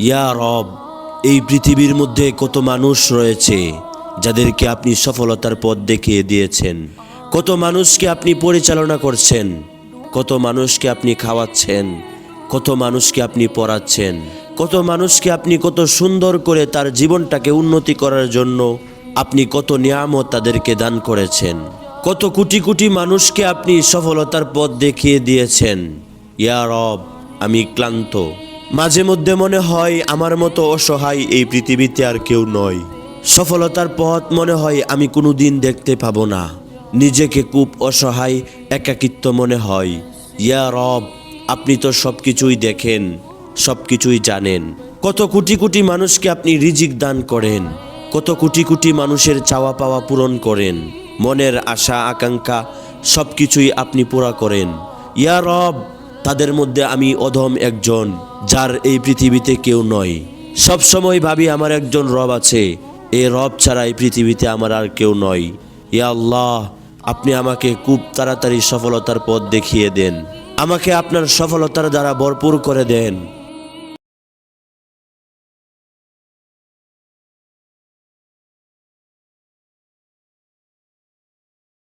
ইয়া রব, এই পৃথিবীর মধ্যে কত মানুষ রয়েছে যাদেরকে আপনি সফলতার পথ দেখিয়ে দিয়েছেন। কত মানুষকে আপনি পরিচালনা করছেন, কত মানুষকে আপনি খাওয়াচ্ছেন, কত মানুষকে আপনি পড়াচ্ছেন, কত মানুষকে আপনি কত সুন্দর করে তার জীবনটাকে উন্নতি করার জন্য আপনি কত নিয়ামত তাদেরকে দান করেছেন। কত কোটি কোটি মানুষকে আপনি সফলতার পথ দেখিয়ে দিয়েছেন। ইয়া রব, আমি ক্লান্ত। মাঝে মধ্যে মনে হয় আমার মতো অসহায় এই পৃথিবীতে আর কেউ নয়। সফলতার পথ মনে হয় আমি কোনোদিন দেখতে পাবো না। নিজেকে খুব অসহায়, একাকিত্ব মনে হয়। ইয়া রব, আপনি তো সব কিছুই দেখেন, সব কিছুই জানেন। কত কোটি কোটি মানুষকে আপনি রিজিক দান করেন, কত কোটি কোটি মানুষের চাওয়া পাওয়া পূরণ করেন, মনের আশা আকাঙ্ক্ষা সব কিছুই আপনি পুরা করেন। ইয়া রব, তাদের মধ্যে আমি অধম একজন, যার এই পৃথিবীতে কেউ নয়। সব সময় ভাবি আমার একজন রব আছে, এই রব ছাড়া এই পৃথিবীতে আমার আর কেউ নয়। ইয়া আল্লাহ, আপনি আমাকে খুব তাড়াতাড়ি সফলতার পথ দেখিয়ে দেন, আমাকে আপনার সফলতার দ্বারা ভরপুর করে দেন।